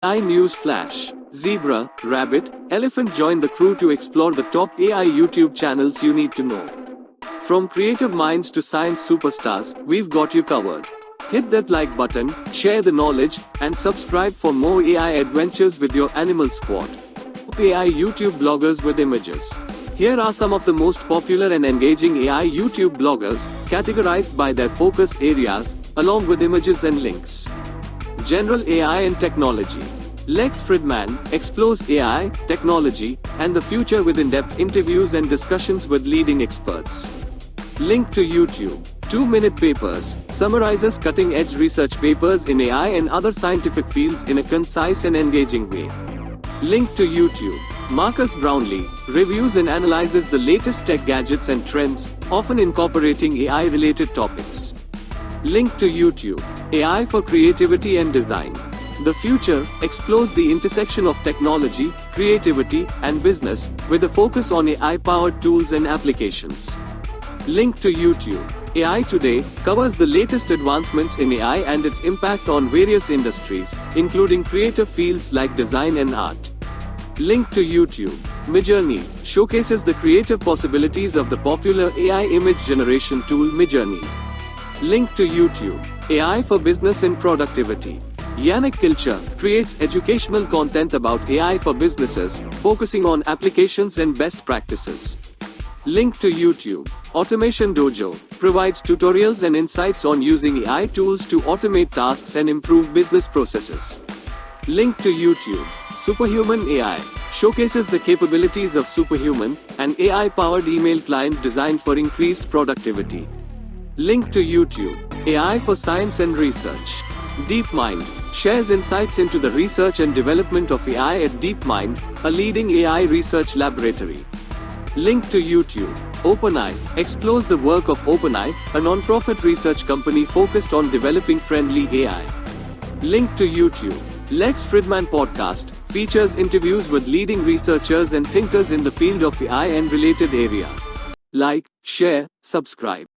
AI News Flash. Zebra, rabbit, elephant join the crew to explore the top AI YouTube channels you need to know. From creative minds to science superstars, we've got you covered. Hit that like button, share the knowledge, and subscribe for more AI adventures with your animal squad. AI YouTube bloggers with images. Here are some of the most popular and engaging AI YouTube bloggers, categorized by their focus areas, along with images and links. General AI and Technology. Lex Fridman explores AI, technology, and the future with in-depth interviews and discussions with leading experts. Link to YouTube. 2-minute papers summarizes cutting-edge research papers in AI and other scientific fields in a concise and engaging way. Link to YouTube. Marcus Brownlee reviews and analyzes the latest tech gadgets and trends, often incorporating AI-related topics. Link to YouTube. AI for Creativity and Design. The future explores the intersection of technology, creativity, and business, with a focus on AI-powered tools and applications. Link to YouTube. AI Today covers the latest advancements in AI and its impact on various industries, including creative fields like design and art. Link to YouTube. Midjourney showcases the creative possibilities of the popular AI image generation tool Midjourney. Link to YouTube. AI for Business and Productivity. Yannick Kilcher creates educational content about AI for businesses, focusing on applications and best practices. Link to YouTube. Automation Dojo provides tutorials and insights on using AI tools to automate tasks and improve business processes. Link to YouTube. Superhuman AI showcases the capabilities of Superhuman, an AI-powered email client designed for increased productivity. Link to YouTube. AI for Science and Research. DeepMind shares insights into the research and development of AI at DeepMind, a leading AI research laboratory. Link to YouTube. OpenAI explores the work of OpenAI, a non-profit research company focused on developing friendly AI. Link to YouTube. Lex Fridman Podcast features interviews with leading researchers and thinkers in the field of AI and related areas. Like, share, subscribe.